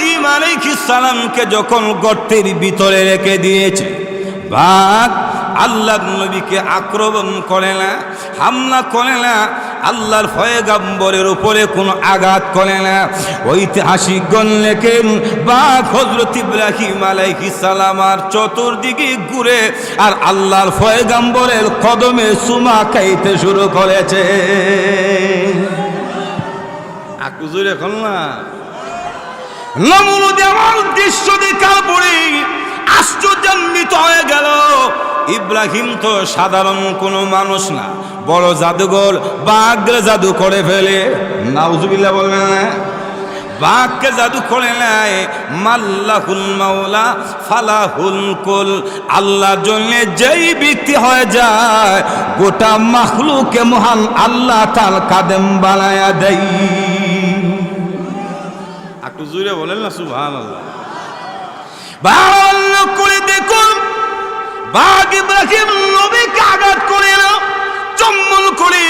ইব্রাহিম আলাইহিস সালামকে যখন গর্তের ভিতরে রেখে দিয়েছে, বাঘ আল্লাহর নবীকে আক্রমণ করে না, হামলা করে না, আল্লাহর পয়গম্বরের উপরে কোনো আঘাত করে না। ঐতিহাসিকগণ লেখেন বাঘ হযরত ইব্রাহিম আলাইহিস সালামের চতুর্দিকে ঘুরে আর আল্লাহর পয়গম্বরের কদমে চুমা খাইতে শুরু করেছে। আকুজুর এখন না নমরুদ এমন দৃশ্য দেখার পরে আশ্চর্যান্বিত হয়ে গেল। ইব্রাহিম তো সাধারণ কোনো মানুষ না, বড় জাদুঘর, বাঘকে জাদু করে ফেলে। নাউজুবিল্লাহ বলবেন না? বাঘকে জাদু করে নেয়। মাল্লাহুল মাওলা ফালাহুল কুল, আল্লাহর জন্য যেই ব্যক্তি হয়ে যায় গোটা মাখলুকে মহান আল্লাহ তার কাদেম বানায়া দেয়। একটু জোরে বলেন না সুবহানাল্লাহ। ভালো করে দেখুন, বাঘ ইব্রাহিম নবীকে আঘাত করে না, চম্বল করে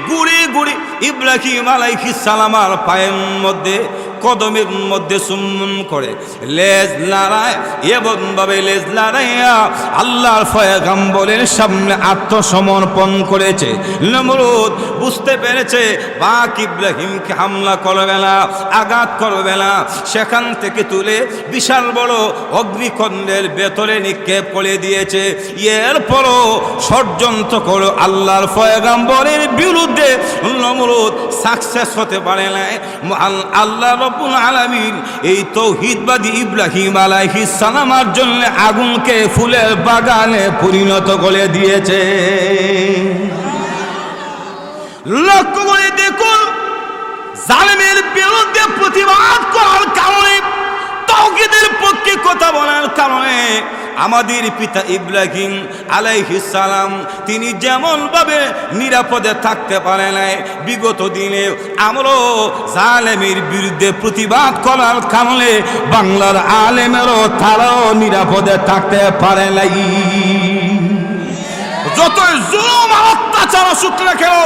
ঘুরে ঘুরে ইব্রাহিম আলাইহিস সালামের পায়ের মধ্যে কদমের মধ্যে চুম্বন করে লেজ লড়ায়, এমন ভাবে লেজ লড়াইয়া আল্লাহর পয়গম্বরের সামনে আত্মসমর্পণ করেছে। নমরুদ বুঝতে পেরেছে বাঘ ইব্রাহিমকে হামলা করবে না, আঘাত করবে না। সেখান থেকে তুলে বিশাল বড় অগ্নিকুণ্ডের ভেতরে নিক্ষেপ করে দিয়েছে। এরপরও ষড়যন্ত্র করো আল্লাহর পয়গম্বরের বিরুদ্ধে নমরুদ সাকসেস হতে পারে না। আল্লাহ রব্বুল আলামিন এই তৌহিদবাদী ইব্রাহিম আলাইহিস সালামের জন্য আগুনকে ফুলের বাগানে পরিণত করে দিয়েছে। লক্ষ্য করে দেখুন, জালেমের বিরুদ্ধে প্রতিবাদ করার কারণে, তাওহীদের পক্ষে কথা বলার কারণে আমাদের পিতা ইব্রাহিম আলাইহিস সালাম তিনি যেমন ভাবে নিরাপদে থাকতে পারে নাই, বিগত দিনে আমরাও জালেমের বিরুদ্ধে প্রতিবাদ করার কারণে বাংলার আলেমেরও তারাও নিরাপদে থাকতে পারে নাই। যত জুলুম আর অত্যাচার আসুক না কেন,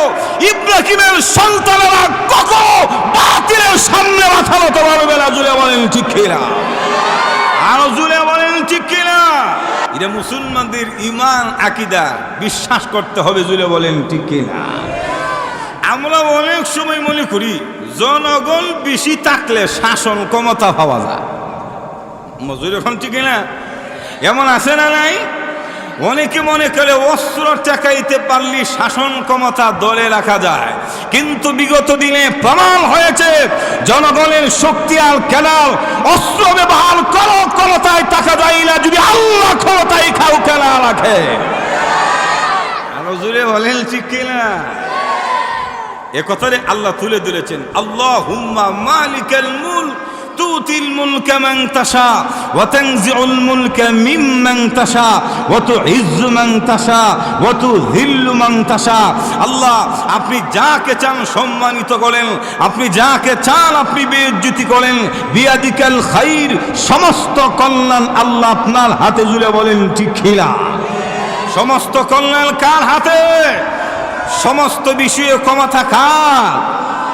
ইব্রাহিমের সন্তানেরা কখনো বাতিলের সামনে মাথা নত করবে না। জুড়ে বলেন ঠিক কিনা? আরো জুড়ে বলেন ঠিক কিনা? এটা মুসলমানদের ঈমান আকীদা, বিশ্বাস করতে হবে। জুড়ে বলেন ঠিক কিনা? আমরা অনেক সময় মনে করি জনগণ বেশি থাকলে শাসন ক্ষমতা পাওয়া যায়। মজুর এখন ঠিক কিনা? এমন আছে না নাই? অনেকে মনে করে অস্ত্র ঠেকাইতে পারলে শাসন ক্ষমতা ধরে রাখা যায়, কিন্তু বিগত দিনে প্রমাণ হয়েছে জনগণের শক্তি আর কেনাল অস্ত্র ব্যবহার করো ক্ষমতায় টাকা যায় না, যদি আল্লাহ ক্ষমতায় কাউকে না রাখে। আরো জোরে বলেন ঠিক কিনা? এ কথারে আল্লাহ তুলে ধরেছেন, আল্লাহুম্মা মালিকাল মুলক তুতিল মুলকা মান তাশা ওয়া তানজিউল মুলকা মিম্মান তাশা ওয়া তুইজ্জু মান তাশা ওয়া তুযিল্লু মান তাশা। আল্লাহ আপনি যাকে চান সম্মানিত করেন, আপনি যাকে চান আপনি বেইজ্জতি করেন। বিয়াদিকাল খাইর, সমস্ত কল্যাণ আল্লাহ আপনার হাতে। জুড়ে বলেন ঠিক কিনা? সমস্ত কল্যাণ কার হাতে? সমস্ত বিষয়ে ক্ষমতা কার?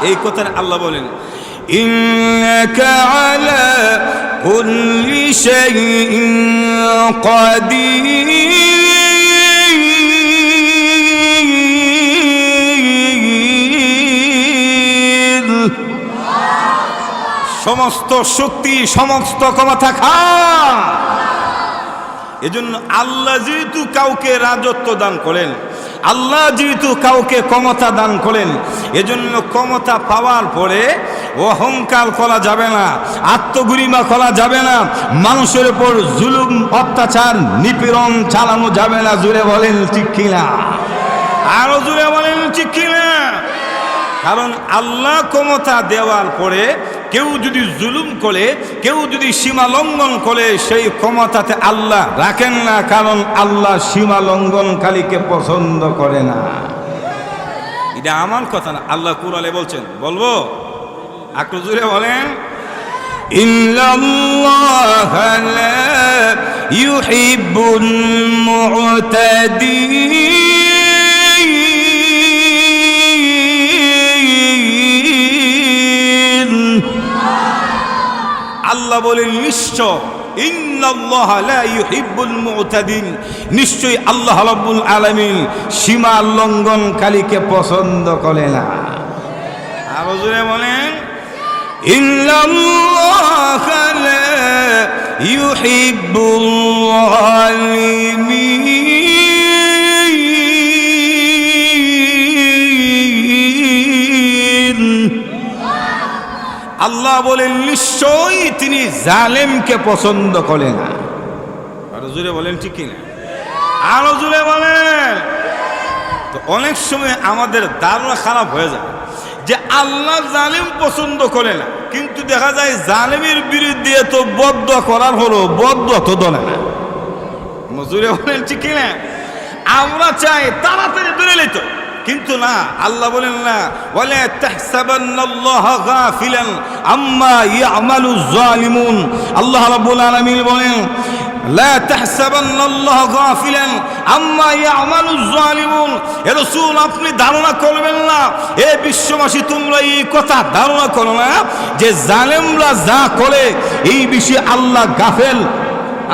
এই কথা আল্লাহ বলেন, ইন্নাকা আলা কুল্লি শাইইন কাদির। সমস্ত শক্তি সমস্ত ক্ষমতা কার? এজন্য আল্লাহ যেহেতু কাউকে রাজত্ব দান করেন, আল্লাহ যেহেতু কাউকে ক্ষমতা দান করেন, এজন্য ক্ষমতা পাওয়ার পরে অহংকার করা যাবে না, আত্মগরিমা করা যাবে না, মানুষের উপর জুলুম অত্যাচার নিপীড়ন চালানো যাবে না। জুড়ে বলেন ঠিক কিনা? আরো জুড়ে বলেন ঠিক কিনা? কারণ আল্লাহ ক্ষমতা দেওয়ার পরে কেউ যদি জুলুম করে, কেউ যদি সীমা লঙ্ঘন করে, সেই ক্ষমতাতে আল্লাহ রাখেন না, কারণ আল্লাহ সীমা লঙ্ঘনকারীকে পছন্দ করে না। এটা আমার কথা না, আল্লাহ কুরআনে বলছেন। বলবো? একটু জোরে বলেন, ইন্নাল্লাহা লা ইউহিব্বুল মু'তাদিন। আল্লাহ বলেন নিশ্চয় ইন্নাল্লাহ লা ইউহিব্বুল মুতাদিন, নিশ্চয়ই আল্লাহ রাব্বুল আলামিন সীমা লঙ্ঘনকারীকে পছন্দ করে না। আরো জোরে বলেন ইন্নাল্লাহ লা ইউহিব্বুল যালিমিন। আল্লাহ বলেন নিশ্চয়ই তিনি জালেমকে পছন্দ করে না। আরো জোরে বলেন ঠিক কিনা? আরো জোরে বলেন। তো অনেক সময় আমাদের ধারণা খারাপ হয়ে যায় যে আল্লাহ জালিম পছন্দ করে না, কিন্তু দেখা যায় জালিমের বিরুদ্ধে তো বদদোয়া করার হলো, বদদোয়া তো দলে না। জোরে বলেন ঠিক কিনা? আমরা চাই তাড়াতাড়ি ধরে লইতো, কিন্তু না, আল্লাহ বলেন না ওয়ালা তাহসাবান্নাল্লাহা গাফিলান আম্মা ইয়ামালুজ জালিমুন। আল্লাহ রাব্বুল আলামিন বলেন লা তাহসাবান্নাল্লাহা গাফিলান আম্মা ইয়ামালুজ জালিমুন। হে রাসূল, আপনি ধারণা করবেন না, এ বিশ্ববাসী তোমরা এই কথা ধারণা করো না যে জালেমরা যা করে এই বিষয়ে আল্লাহ গাফেল,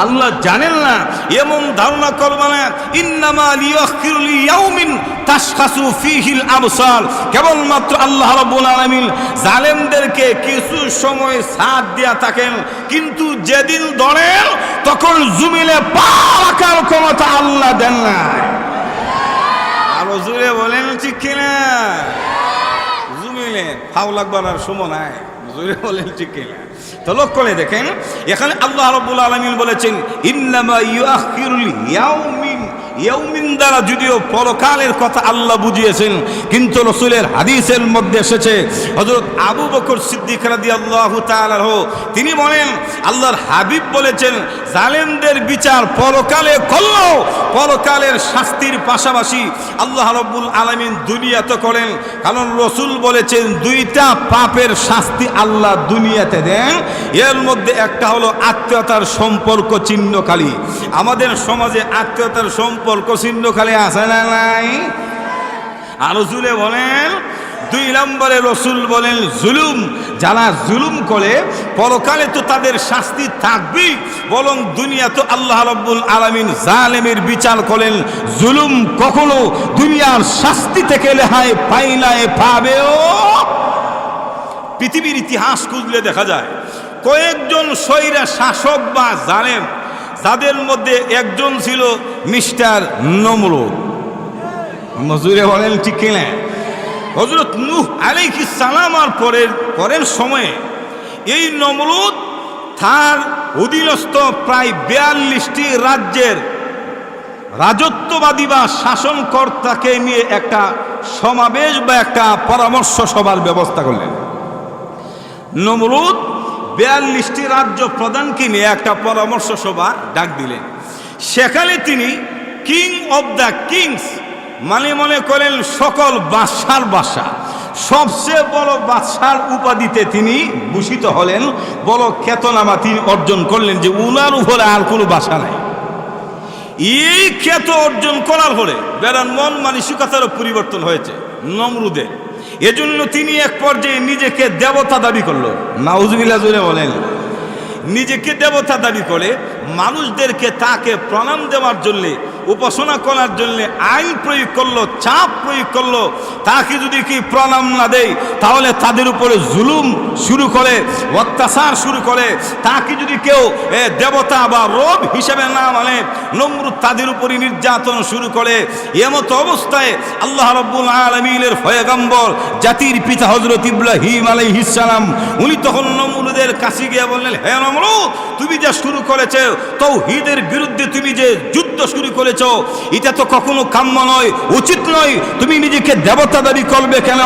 আল্লাহ জানেন না, এমন ধারণা করবে না। ইন্নামা লিয়াখিরু লিয়াউমিন তাশখাসু ফীহিল আবসার। কেবলমাত্র আল্লাহ রাব্বুল আলামিন জালেমদেরকে কিছু সময় সাথ দিয়া থাকেন, কিন্তু যেদিন ধরেন তখন জমিনে পা রাখার ক্ষমতা আল্লাহ দেন না। আরো জোরে বলেন ঠিক কিনা? জমিনে ফাও লাগবার আর সময় নাই। জোরে বলেন ঠিক কিনা? তো লক্ষ্য করে দেখেন, এখানে আল্লাহ রাব্বুল আলামিন বলেছেন ইন্নামা ইউআখিরুল ইয়াউমিন। ইয়াউমিন দ্বারা যদিও পরকালের কথা আল্লাহ বুঝিয়েছেন, কিন্তু রাসূলের হাদিসের মধ্যে এসেছে হযরত আবু বকর সিদ্দিক রাদিয়াল্লাহু তাআলা তিনি বলেন আল্লাহর হাবিব বলেছেন জালেমদের বিচার পরকালে করলো, পরকালের শাস্তির পাশাপাশি আল্লাহ রাব্বুল আলামিন দুনিয়াতে করেন। কারণ রাসূল বলেছেন দুইটা পাপের শাস্তি আল্লাহ দুনিয়াতে দেন, এর মধ্যে একটা হলো আত্মীয়তার সম্পর্ক ছিন্নকারী। আমাদের সমাজে আত্মীয়তার সম্পর্ক ছিন্নকারী আছে না নাই? আর রাসূলে বলেন দুই নম্বরে রাসূল বলেন জুলুম। যারা জুলুম করে পরকালে তো তাদের শাস্তি থাকবেই, বরং দুনিয়া তো আল্লাহ রাব্বুল আলামিন জালেমের বিচার করেন। জুলুম কখনো দুনিয়ার শাস্তি থেকে রেহাই পাবেও। পৃথিবীর ইতিহাস খুঁজলে দেখা যায় কয়েকজন স্বৈরা শাসক বা জালেম, যাদের মধ্যে একজন ছিল মিস্টার নমরুদ। মজুরে বলেন ঠিক কিনা? হযরত নূহ আলাইহিস সালামের পরের সময়ে এই নমরুদ তার অধীনস্থ প্রায় 42টি রাজ্যের রাজত্ববাদী বা শাসনকর্তাকে নিয়ে একটা সমাবেশ বা একটা পরামর্শ সভার ব্যবস্থা করলেন। নমরুদ 42টি রাজ্য প্রধানকে নিয়ে একটা পরামর্শ সভা ডাক দিলেন। সেখানে তিনি কিং অব দ্য কিংস, মানে মনে করেন সকল বাদশার বাদশা, সবচেয়ে বড় বাদশার উপাধিতে তিনি ভূষিত হলেন। বড় খ্যাতনামা তিনি অর্জন করলেন যে উনার উপরে আর কোনো বাদশা নাই। এই খ্যাত অর্জন করার ফলে বেড়ার মন মানসিকতারও পরিবর্তন হয়েছে নমরুদের। এজন্য তিনি এক পর্যায়ে নিজেকে দেবতা দাবি করল। নাউজুবিল্লাহ জোরে বলেন। নিজেকে দেবতা দাবি করে মানুষদেরকে তাকে প্রণাম দেওয়ার জন্য, উপাসনা করার জন্য আইন প্রয়োগ করলো, চাপ প্রয়োগ করলো। তাকে যদি কি প্রণাম না দেয় তাহলে তাদের উপরে জুলুম শুরু করে, অত্যাচার শুরু করে। তাকে যদি কেউ দেবতা বা রব হিসেবে না মানে নমরুদ তাদের উপরে নির্যাতন শুরু করে। এমত অবস্থায় আল্লাহ রাব্বুল আলামিনের পয়গম্বর জাতির পিতা হযরত ইব্রাহিম আলাইহিস সালাম উনি তখন নমরুদের কাছে গিয়ে বললেন, হে নমরুদ, তুমি যা শুরু করেছো তাওহীদের বিরুদ্ধে, তুমি যে যুদ্ধ শুরু করেছো, এটা তো কখনো কাম্য নয়, উচিত নয়। তুমি নিজেকে দেবতা দাবি করবে কেন?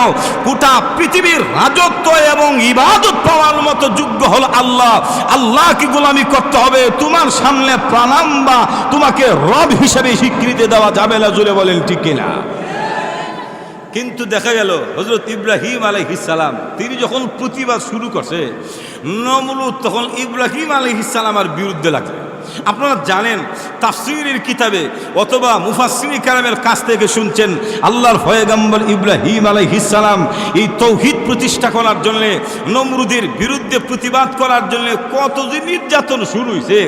গোটা পৃথিবীর রাজত্ব এবং ইবাদত পাওয়ার মতো যোগ্য হলো আল্লাহ। আল্লাহকে গোলামি করতে হবে। তোমার সামনে প্রণাম বা তোমাকে রব হিসেবে স্বীকৃতি দেওয়া যাবে না। জুড়ে বলেন ঠিক কিনা? কিন্তু দেখা গেল হযরত ইব্রাহিম আলাইহিস সালাম তিনি যখন প্রতিবাদ শুরু করছে, নমরুদ তখন ইব্রাহিম আলাইহিস সালামের বিরুদ্ধে লাগলেন। আপনারা জানেন তাফসীরের কিতাবে অথবা মুফাসসিরিন কেরামের কাছ থেকে শুনছেন আল্লাহর পয়গম্বর ইব্রাহিম আলাইহিস সালাম এই তাওহীদ প্রতিষ্ঠা করার জন্য নমরুদের বিরুদ্ধে প্রতিবাদ করার জন্য কত যে নির্যাতন শুরু হয়েছে।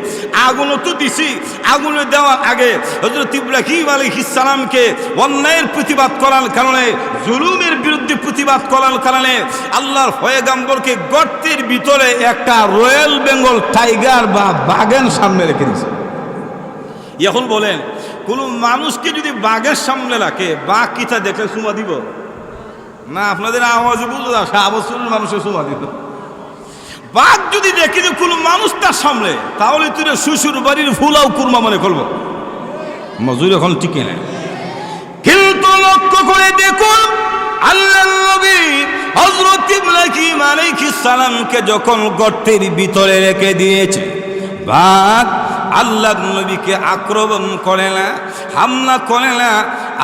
আগুনও তো দিছি, আগুনে দেওয়ার আগে হযরত ইব্রাহিম আলাইহিস সালামকে অন্যায়ের প্রতিবাদ করার কারণে, জুলুমের বিরুদ্ধে প্রতিবাদ করার কারণে আল্লাহর পয়গম্বরকে গর্তের ভিতরে একটা রয়্যাল বেঙ্গল টাইগার বা বাঘের সামনে রেখে দিয়েছে। এখন বলেন কোন মানুষকে যদি বাঘের সামনে রাখে, বাঘ কি তা দেখলে সুমা দিব না? আপনাদের আওয়াজে বুঝতে যাচ্ছে আবশ্যক মানুষের সুমা দিব। বাঘ যদি দেখি যে কোনো মানুষ তার সামনে, তাহলে তুই শ্বশুর বাড়ির ফুলাও কুরমা মনে করবো। মজুর এখন টিকে নেয়। কিন্তু লক্ষ্য করে দেখুন আল্লাহর নবী হযরত ইব্রাহিম আলাইহিস সালামকে যখন গর্তের ভিতরে রেখে দিয়েছে, বাঘ আল্লাহর নবীকে আক্রমণ করে না, হামলা করে না,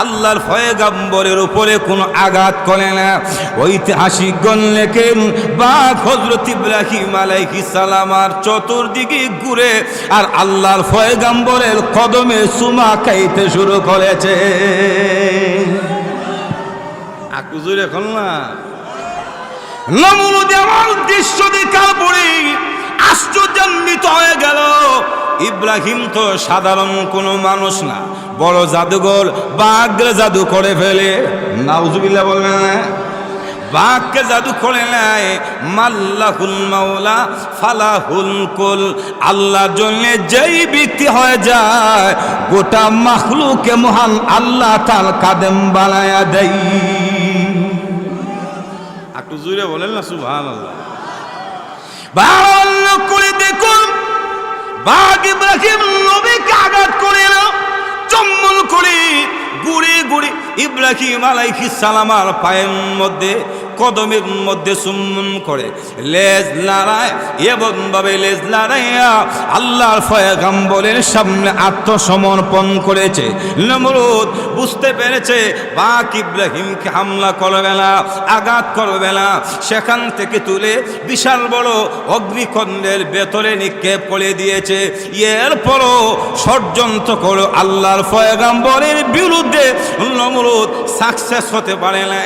আল্লাহর পয়গম্বরের উপরে কোনো আঘাত করে না। ঐতিহাসিকগণ লেখেন বাঘ হযরত ইব্রাহিম আলাইহিস সালামের চতুর্দিকে ঘুরে আর আল্লাহর পয়গম্বরের কদমে চুমা খাইতে শুরু করেছে। আকুজুর এখন না নমরুদ এমন দৃশ্য দেখার পরে আশ্চর্যান্বিত হয়ে গেল। ইব্রাহিম তো সাধারণ কোনো মানুষ না, বড় জাদুঘর, বাঘরে জাদু করে ফেলে। নাউজুবিল্লাহ বলবেন না? বাঘকে জাদু করে নেয়। মাল্লাহুল মাওলা ফালাহুল কুল, আল্লাহর জন্য যেই ব্যক্তি হয়ে যায় গোটা মাখলুকে মহান আল্লাহ তার কাদেম বানায়া দেয়। একটু জোরে বলেন না সুবহানাল্লাহ। ভালো করে দেখুন, বাঘ ইব্রাহিম নবীকে আঘাত করে না, চম্বল করে ঘুরে ঘুরে ইব্রাহিম আলাইহিস সালামের পায়ের মধ্যে, কদমের মধ্যে চুম্বন করে লেজ লড়ায়, এমন ভাবে লেজ লড়াইয়া আল্লাহর পয়গম্বরের সামনে আত্মসমর্পণ করেছে। নমরুদ বুঝতে পেরেছে বাঘ ইব্রাহিমকে হামলা করবে না, আঘাত করবে না। সেখান থেকে তুলে বিশাল বড় অগ্নিকুণ্ডের ভেতরে নিক্ষেপ করে দিয়েছে। এরপরও ষড়যন্ত্র করে আল্লাহর পয়গম্বরের বিরুদ্ধে নমরুদ সাকসেস হতে পারে না।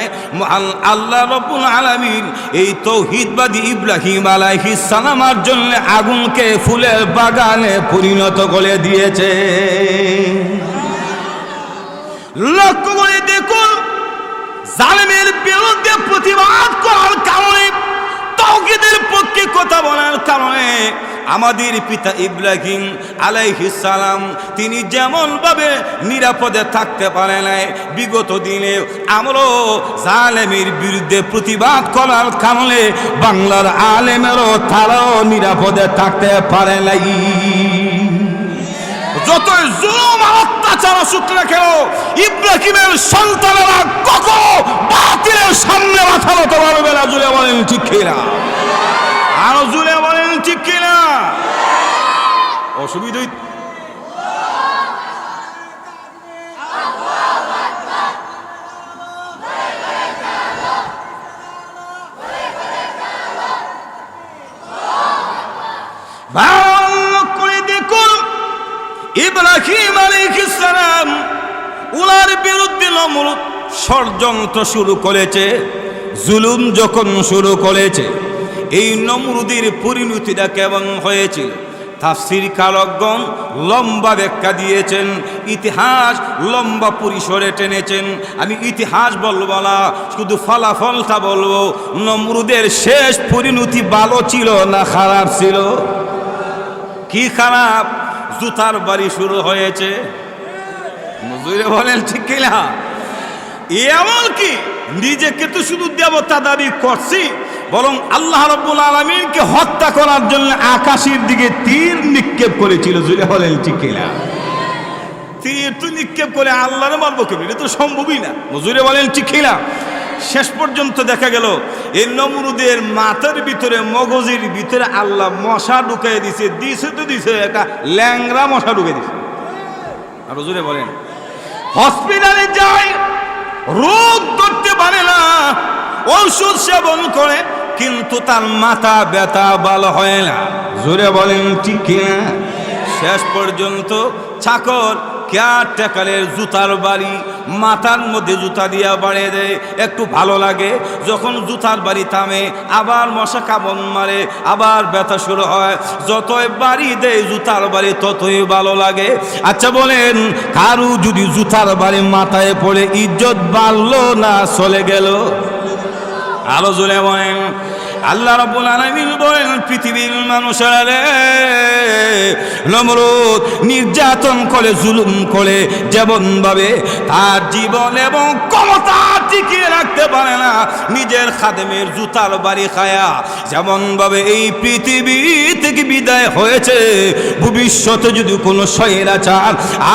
আল্লাহ রব্বুল আলামিন এই তাওহীদবাদী ইব্রাহিম আলাইহিস সালামের জন্য আগুনকে ফুলের বাগানে পরিণত করে দিয়েছে। লক্ষ্য করে দেখুন, জালেমের বিরুদ্ধে প্রতিবাদ করার কারণে, তাওহীদের পক্ষে কথা বলার কারণে আমাদের পিতা ইব্রাহিম আলাইহিস সালাম তিনি যেমন ভাবে নিরাপদে থাকতে পারে নাই, বিগত দিনে আমরাও জালেমের বিরুদ্ধে প্রতিবাদ করার কারণে বাংলার আলেমেরও তারাও নিরাপদে থাকতে পারে নাই। যতই জুলুম আর অত্যাচার আসুক না কেন, ইব্রাহিমের সন্তানেরা কখনো বাতিলের সামনে মাথা নত করবে না। জুড়ে বলেন ঠিক কিনা? আরো জুড়ে বলেন ঠিক কিনা? অসুবিধা ভালো করে দেখুন, ইব্রাহিম আলাইহিস সালাম উনার বিরুদ্ধে নমরুদ ষড়যন্ত্র শুরু করেছে, জুলুম যখন শুরু করেছে। এই নমরুদের পরিণতিটা কেমন হয়েছিল তাফসীর কারকগণ লম্বা ব্যাখ্যা দিয়েছেন, ইতিহাস লম্বা পরিসরে টেনেছেন। আমি ইতিহাস বলবো না, শুধু ফলাফলটা বলবো। নমরুদের শেষ পরিণতি ভালো ছিল না খারাপ ছিল? কি খারাপ? জুতার বাড়ি শুরু হয়েছে। মজুরে বলেন ঠিক কিনা? এমনকি নিজেকে তো শুধু দেবতা দাবি করছি, বরং আল্লাহ রাব্বুল আলামিনকে হত্যা করার জন্য আকাশের দিকে তীর নিক্ষেপ করেছিল। জুড়ে বলেন ঠিক কিনা? তীর তো নিক্ষেপ করে আল্লাহরে মারবো কেমন? এটা তো সম্ভবই না। মজুরে বলেন ঠিক কিনা? শেষ পর্যন্ত দেখা গেল এই নমরুদের মাথার ভিতরে, মগজের ভিতরে আল্লাহ মশা ঢুকাই দিছে। দিছে তো দিছে, একটা ল্যাংরা মশা ঢুকে দিছে। আর জুড়ে বলেন, হসপিটালে যায়, রোগ ধরতে পারে না, ঔষধ সেবন করে, কিন্তু তার মাথা ব্যথা ভালো হয় না। জোরে বলেন ঠিক কিনা? শেষ পর্যন্ত চাকর কেয়ারটেকারের জুতার বাড়ি মাথার মধ্যে জুতা দিয়া বাড়িয়ে দেয়, একটু ভালো লাগে। যখন জুতার বাড়ি থামে আবার মশা কামড় মারে, আবার ব্যথা শুরু হয়। যতই বাড়ি দেয় জুতার বাড়ি ততই ভালো লাগে। আচ্ছা বলেন, কারু যদি জুতার বাড়ি মাথায় পড়ে ইজ্জত বাড়লো না চলে গেল? আরো জোরে বলেন। আল্লাহ রাব্বুল আলামিন বলেন, পৃথিবীর মানুষেরা রে, নমরুদ নির্যাতন করে জুলুম করে যেমন ভাবে তার জীবন এবং ক্ষমতা টিকিয়ে রাখতে পারে না, নিজের খাদেমের জুতার বাড়ি খায়া যেমন ভাবে এই পৃথিবী থেকে বিদায় হয়েছে, ভবিষ্যতে যদি কোনো স্বৈরাচার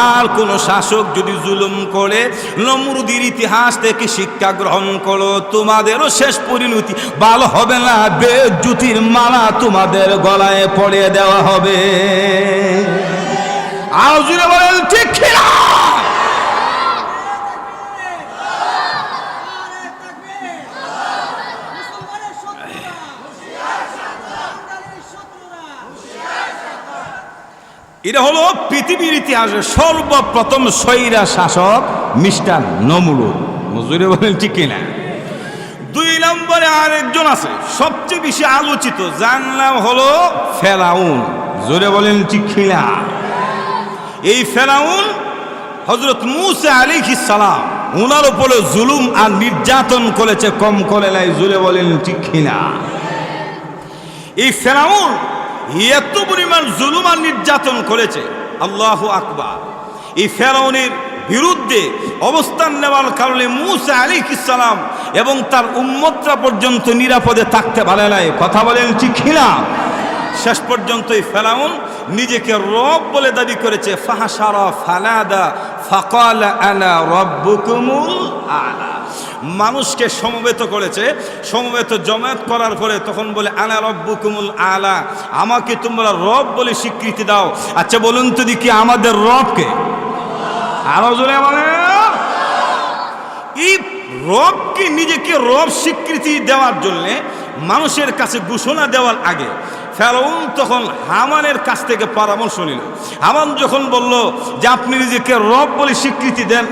আর কোনো শাসক যদি জুলুম করে, নমরুদের ইতিহাস থেকে শিক্ষা গ্রহণ করো, তোমাদেরও শেষ পরিণতি ভালো হবে না, বেজ্জতির মালা তোমাদের গলায় পড়ে দেওয়া হবে। আর জুড়ে বলেন ঠিক কিনা? এটা হলো পৃথিবীর ইতিহাসে সর্বপ্রথম স্বৈরা শাসক মিস্টার নমরুদ। জুড়ে বলেন ঠিক কিনা? দুই নম্বরে আরেকজন আছে সবচেয়ে বেশি আলোচিত, যার নাম হলো ফেরাউন। জোরে বলেন ঠিক কিনা? এই ফেরাউন হযরত মূসা আলাইহিস সালাম ওনার উপরে জুলুম আর নির্যাতন করেছে, কম করে নাই। জোরে বলেন ঠিক কিনা? এই ফেরাউন এত পরিমাণ জুলুম আর নির্যাতন করেছে, আল্লাহু আকবার। এই ফেরাউনের বিরুদ্ধে অবস্থান নেওয়ার কারণে মূসা আলাইহিস সালাম এবং তার উম্মতরা পর্যন্ত নিরাপদে থাকতে পারে নাই। কথা বলেন ঠিক কিনা? শেষ পর্যন্ত এই ফেরাউন নিজেকে রব বলে দাবি করেছে। ফাহাশারা ফানাদা ফাকালা আনা রাব্বুকুমুল আ'লা। মানুষকে সমবেত করেছে, সমবেত জমায়েত করার পরে তখন বলে আনা রাব্বুকুমুল আ'লা, আমাকে তোমরা রব বলে স্বীকৃতি দাও। আচ্ছা বলুন তো দেখি আমাদের রবকে? আরো জোরে বলেন। এই রবকে নিজেকে রব স্বীকৃতি দেওয়ার জন্য মানুষের কাছে ঘোষণা দেওয়ার আগে ফেরাউন তখন হামানের কাছ থেকে পরামর্শ নিল। হামান যখন বলল যে আপনি নিজেকে রব বলে স্বীকৃতি দেন,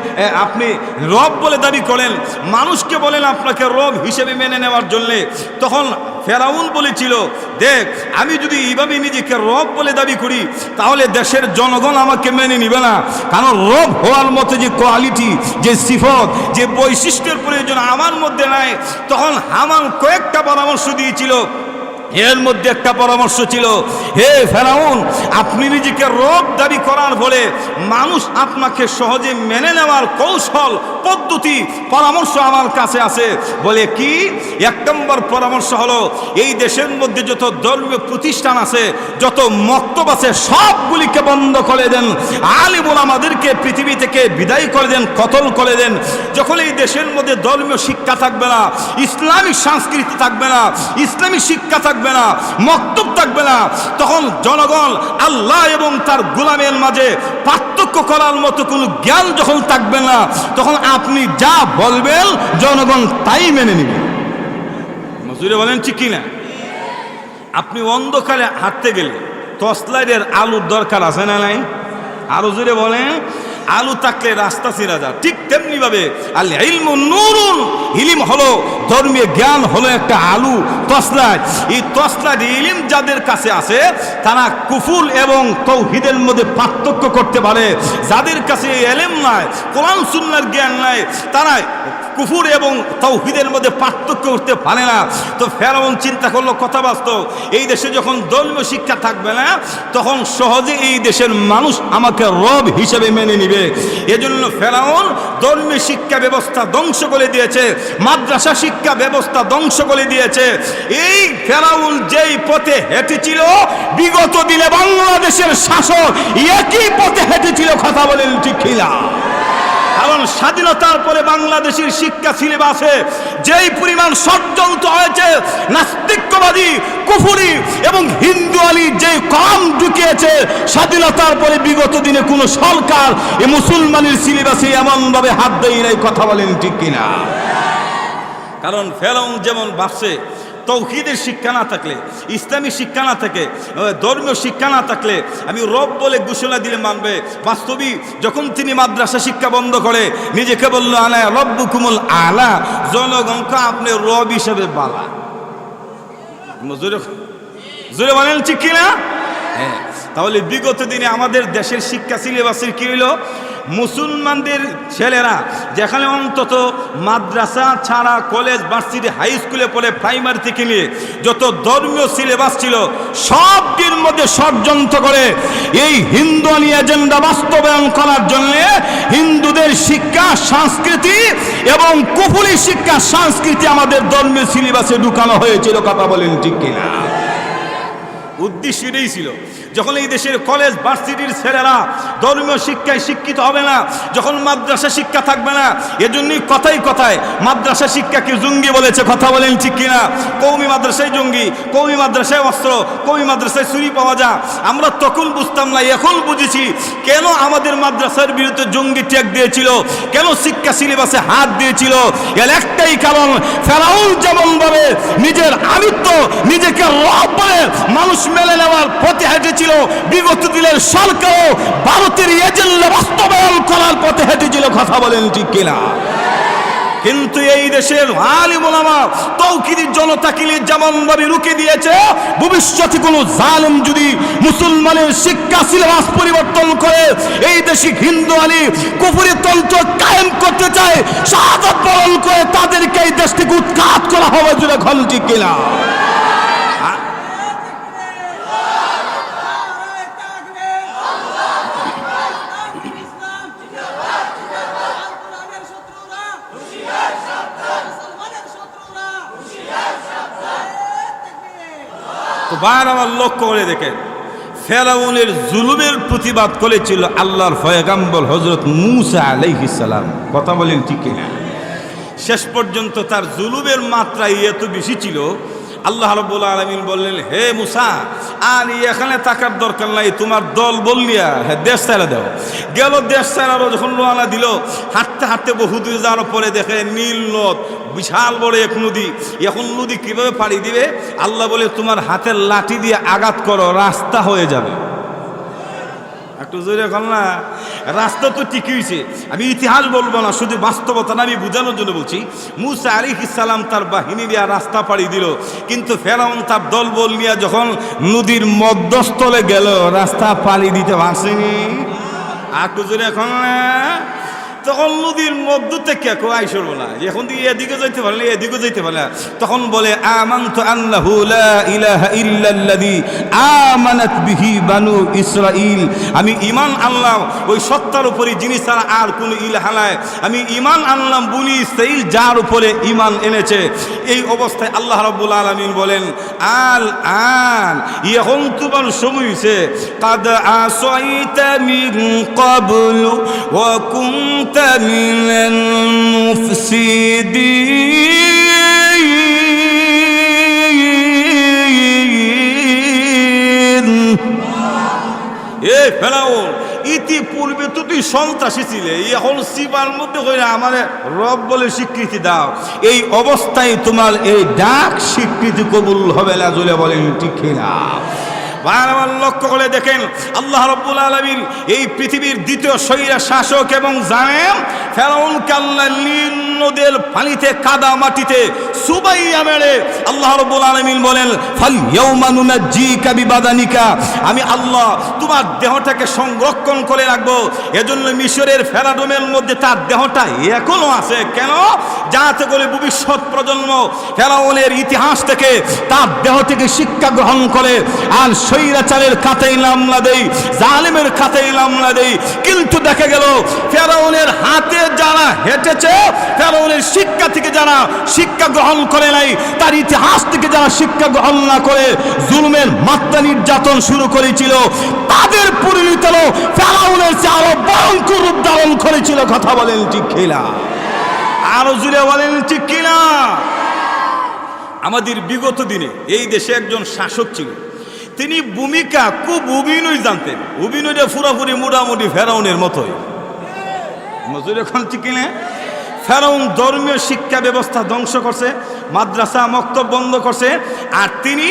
আপনি রব বলে দাবি করেন, মানুষকে বলেন আপনাকে রব হিসেবে মেনে নেওয়ার জন্যে, তখন ফেরাউন বলেছিল, দেখ আমি যদি এইভাবে নিজেকে রব বলে দাবি করি তাহলে দেশের জনগণ আমাকে মেনে নিবে না, কারণ রব হওয়ার মতো যে কোয়ালিটি, যে সিফত, যে বৈশিষ্ট্যের প্রয়োজন আমার মধ্যে নাই। তখন হামান কয়েকটা পরামর্শ দিয়েছিল, এর মধ্যে একটা পরামর্শ ছিল, হে ফেরাউন, আপনি নিজেকে রব দাবি করার ফলে মানুষ আপনাকে সহজে মেনে নেওয়ার কৌশল, পদ্ধতি, পরামর্শ আমার কাছে আছে। বলে কি? এক নম্বর পরামর্শ হলো, এই দেশের মধ্যে যত ধর্মীয় প্রতিষ্ঠান আছে, যত মক্তব আছে, সবগুলিকে বন্ধ করে দেন, আলিম ওলামাদেরকে পৃথিবী থেকে বিদায় করে দেন, কতল করে দেন। যখন এই দেশের মধ্যে ধর্মীয় শিক্ষা থাকবে না, ইসলামিক সংস্কৃতি থাকবে না, ইসলামিক শিক্ষা থাকবে না, মক্তব থাকবে না, তখন জনগণ আল্লাহ এবং তার গোলামের মাঝে পার্থক্য করার মতো কোনো জ্ঞান যখন থাকবে না, তখন আপনি যা বলবেন জনগণ তাই মেনে নেবে। মজুরে বলেন ঠিক কিনা? আপনি অন্ধকারে হাঁটতে গেলে টর্চ লাইটের আলোর দরকার আছে না নাই? আরো জোরে বলেন। আলু থাকলে রাস্তা চেনা যায়, ঠিক তেমনি ভাবে আল ইলমু নূরুন, ইলম হলো ধর্মীয় জ্ঞান, হলো একটা আলু, টর্চলাইট। এই টর্চলাইট ইলম যাদের কাছে আছে তারা কুফর এবং তাওহীদের মধ্যে পার্থক্য করতে পারে। যাদের কাছে ইলম নাই, কোরআন সুন্নাহর জ্ঞান নাই, তারা কুফর এবং তাওহীদের মধ্যে পার্থক্য করতে পারে না। তো ফেরাউন চিন্তা করলো, কথা বাস্তব, এই দেশে যখন ধর্মীয় শিক্ষা থাকবে না তখন সহজে এই দেশের মানুষ আমাকে রব হিসেবে মেনে নিবে। এজন্য ফেরাউন ধর্মীয় শিক্ষা ব্যবস্থা ধ্বংস করে দিয়েছে, মাদ্রাসা শিক্ষা ব্যবস্থা ধ্বংস করে দিয়েছে। এই ফেরাউন যেই পথে হেঁটেছিল, বিগত দিনে বাংলাদেশের শাসক একই পথে হেঁটেছিল। কথা বলেন ঠিক কিনা? কারণ স্বাধীনতার পরে বাংলাদেশের শিক্ষা সিলেবাসে যেই পরিমাণ ষড়যন্ত্র হয়েছে, নাস্তিকবাদী, কুফরি এবং হিন্দু আলী যে কম ঢুকিয়েছে, স্বাধীনতার পরে বিগত দিনে কোনো সরকার এই মুসলমানের সিলেবাসে এমনভাবে হাত দেয় নাই। কথা বলেন ঠিক কিনা? কারণ ফেরাউন যেমন ভাবছে তৌহিদের শিক্ষা না থাকলে, ইসলামী শিক্ষা না থাকে, ধর্মীয় শিক্ষা না থাকলে আমি রব বলে ঘোষণা দিলে মানবে। বাস্তবিক যখন তিনি মাদ্রাসা শিক্ষা বন্ধ করে নিজেকে বলল আনা রব্বুকুমুল আলা, জনগণকে আপনি রব হিসেবে বালা। জোরে বলেন ঠিক কিনা? হ্যাঁ। তাহলে বিগত দিনে আমাদের দেশের শিক্ষা সিলেবাসের কি হইল? মুসলমানদের ছেলেরা যেখানে অন্তত মাদ্রাসা ছাড়া কলেজ, ভার্সিটি, হাই স্কুলে পড়ে, প্রাইমারি থেকে নিয়ে যত ধর্মীয় সিলেবাস ছিল সবটির মধ্যে ষড়যন্ত্র করে এই হিন্দুয়ানি এজেন্ডা বাস্তবায়ন করার জন্য হিন্দুদের শিক্ষা সংস্কৃতি এবং কুফরি শিক্ষা সংস্কৃতি আমাদের ধর্মীয় সিলেবাসে ঢুকানো হয়েছিল। কথা বলেন ঠিক কিনা? উদ্দেশ্য এটাই ছিল, যখন এই দেশের কলেজ ভার্সিটির ছেলেরা ধর্মীয় শিক্ষায় শিক্ষিত হবে না, যখন মাদ্রাসা শিক্ষা থাকবে না, এজন্যই কথায় কথায় মাদ্রাসা শিক্ষাকে জঙ্গি বলেছে। কথা বলেন ঠিক কিনা? কওমি মাদ্রাসায় জঙ্গি, কওমি মাদ্রাসায় অস্ত্র, কওমি মাদ্রাসায় চুরি পাওয়া যায়। আমরা তখন বুঝতাম না, এখন বুঝেছি কেন আমাদের মাদ্রাসার বিরুদ্ধে জঙ্গি ট্যাগ দিয়েছিল, কেন শিক্ষা সিলেবাসে হাত দিয়েছিল। এর একটাই কারণ, ফেরাউন যেমনভাবে নিজের আমিত্ব, নিজেকে রব বলে মানুষ মেনে নেওয়ার পথে হেঁটেছিল, বিগত দিনের সরকারও ভারতের এজেন্ডা বাস্তবায়ন করার পথে হেঁটেছিল। কথা বলেন ঠিক কিনা? কিন্তু এই দেশের আলিম ওলামা তৌহিদি জনতাকে যেমন ভাবে রুখে দিয়েছে, ভবিষ্যতে কোনো জালেম যদি মুসলমানের শিক্ষা সিলেবাস পরিবর্তন করে এই দেশে হিন্দু আলী কুফরি তন্ত্র কায়েম করতে চায়, শাহাদাত বরণ করে তাদেরকে এই দেশ থেকে উৎখাত করা হবে। জুড়ে ঘন ঠিক কিনা? বার আমার লক্ষ্য করে দেখেন, ফেরাউনের জুলুমের প্রতিবাদ করেছিল আল্লাহর পয়গম্বর হযরত মূসা আলাইহিস সালাম। কথা বলেন ঠিক কিনা? শেষ পর্যন্ত তার জুলুমের মাত্রা এত বেশি ছিল, আল্লাহ রাব্বুল আলামিন বললেন, হে মূসা, আর এখানে থাকার দরকার নাই, তোমার দল বললিয়া দেশ ছেড়ে দাও। গেল দেশ ছেড়ারও যখন রওনা দিল, হাঁটতে হাঁটতে বহু দূর যাওয়ার পরে দেখে নীল নদ, বিশাল বড় এক নদী। এখন নদী কিভাবে পাড়ি দিবে? আল্লাহ বলে, তোমার হাতের লাঠি দিয়ে আঘাত করো, রাস্তা হয়ে যাবে। একটু জোরে কর না। রাস্তা তো ঠিকই হয়েছে, আমি ইতিহাস বলবো না, শুধু বাস্তবতা আমি বোঝানোর জন্য বলছি। মূসা আলাইহিস সালাম তার বাহিনী দিয়ে রাস্তা পাড়ি দিল, কিন্তু ফেরাউন তার দলবল নিয়ে যখন নদীর মধ্যস্থলে গেল, রাস্তা পাড়ি দিতে পারছেনি। একটু জোরে এখন না। তখন নদীর মধ্য থেকে কেউ আইসব না, এখন দিয়ে এদিকে যাইতে পারলে এদিকে যাইতে পারলে, তখন বলে আমানতু আন্নাহু লা ইলাহা ইল্লাল্লাযী আমানাত বিহি বানু ইসরাঈল, আমি ঈমান আনলাম ওই সত্তার উপরে যিনি ছাড়া আর কোনো ইলাহ নাই। আমি ঈমান আনলাম বনি ইসরাঈল যার উপরে ঈমান এনেছে। এই অবস্থায় আল্লাহ রাব্বুল আলামিন বলেন, আল আন, এখন তোমার সময় হয়েছে, কাদ আসাইতা মিন ক্বাবলু ওয়া কুনতা من المفسدين। ফেরাউন, ইতিপূর্বে তো তুই সন্ত্রাসী ছিলে, এখন সিবার মধ্যে কইরা আমারে রব বলে স্বীকৃতি দাও। এই অবস্থায় তোমার এই ডাক স্বীকৃতি কবুল হবে না। জোরে বলেন ঠিক কিনা? বারবার লক্ষ্য করে দেখেন, আল্লাহ রাব্বুল আলামিন এই পৃথিবীর দ্বিতীয় স্বৈরা শাসক এবং জালেম ফেরাউনকে আল্লাহ নীল নদের পানিতে, কাদা মাটিতে সুবাইয়া মেরে আল্লাহ রাব্বুল আলামিন বলেন, ফাল ইয়াউমা নুনাজ্জিকা বিবাদানিকা, আমি আল্লাহ তোমার দেহটাকে সংরক্ষণ করে রাখবো। এজন্য মিশরের ফেরাডোমের মধ্যে তার দেহটা এখনো আছে। কেন? যাতে করে ভবিষ্যৎ প্রজন্ম ফেরাউনের ইতিহাস থেকে তার দেহ থেকে শিক্ষা গ্রহণ করে আর স্বৈরাচারের খাতায় নাম না দেই, জালেমের খাতায় নাম না দেই। কিন্তু দেখা গেল ফেরাউনের হাতে যারা হেঁটেছে, ফেরাউনের শিক্ষা থেকে যারা শিক্ষা গ্রহণ করে নাই, তার ইতিহাস থেকে যারা শিক্ষা গ্রহণ না করে জুলুমের মাত্রা নির্যাতন শুরু করেছিল, তাদের পরিণতি হলো ফেরাউনের চেয়ে আরো ভয়ঙ্কর রূপ ধারণ করেছিল। কথা বলেন ঠিক কিনা? আরো জুড়ে বলেন ঠিক কিনা? আমাদের বিগত দিনে এই দেশে একজন শাসক ছিল, তিনি ভূমিকা খুব অভিনয় জানতেন। অভিনয়টা পুরাপুরি মোটামুটি ফেরাউনের মতোই। মজুর এখন ঠিক কিনা? ফেরাউন ধর্মীয় শিক্ষা ব্যবস্থা ধ্বংস করছে, মাদ্রাসা মক্তব বন্ধ করছে, আর তিনি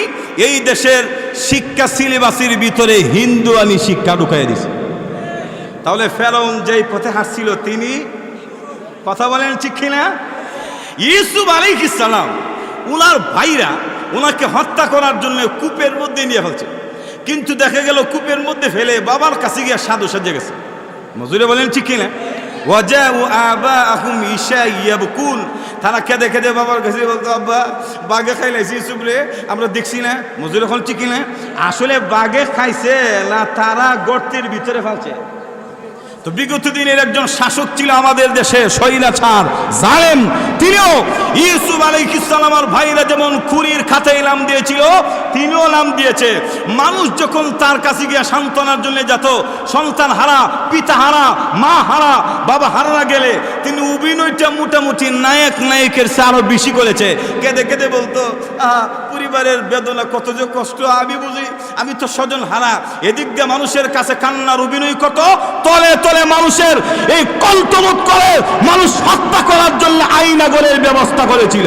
এই দেশের শিক্ষা সিলেবাসের ভিতরে হিন্দুয়ানি শিক্ষা ঢুকাই দিছে। তাহলে ফেরাউন যেই পথে হাঁটছিল তিনি, কথা বলেন ঠিক কিনা? ইউসুফ আলাইহিস সালাম উনার ভাইরা ওনাকে হত্যা করার জন্য কূপের মধ্যে নিয়ে ফেলছে, কিন্তু দেখা গেল কূপের মধ্যে ফেলে বাবার কাছে গিয়ে সাধু সাজে গেছে। মজুরে বলেন ঠিক কিনা? ওয়াজাউ আবাহুম ইশাইয়াবকুন, তারা কেঁদে কেঁদে বাবার কাছে বলতো, আব্বা বাঘে খাইলাইছি ইউসুফ রে, আমরা দেখছি না। মজুরে এখন ঠিক কিনা? আসলে বাঘে খাইছে না তারা গর্তের ভিতরে ফেলছে। তো বিগত দিনের একজন শাসক ছিল আমাদের দেশে, স্বৈরাচার জালেম, তিনিও ইউসুফ আলাইহিস সালামের ভাইরা যেমন খুনির খাতায় নাম দিয়েছিল, তিনিও নাম দিয়েছে। মানুষ যখন তার কাছে গিয়ে সান্ত্বনার জন্য যেত, সন্তান হারা, পিতা হারা, মা হারা, বাবা হারা গেলে তিনি অভিনয়টা মোটামুটি নায়ক নায়কের চেয়ে আরো বেশি করেছে। কেঁদে কেঁদে বলতো, পরিবারের বেদনা কত যে কষ্ট আমি বুঝি, আমি তো স্বজন হারা। এদিক দিয়ে মানুষের কাছে কান্নার অভিনয় কত, তলে তলে মানুষের এই কণ্ঠবোধ করে মানুষ হত্যা করার জন্য আইনাগরের ব্যবস্থা করেছিল।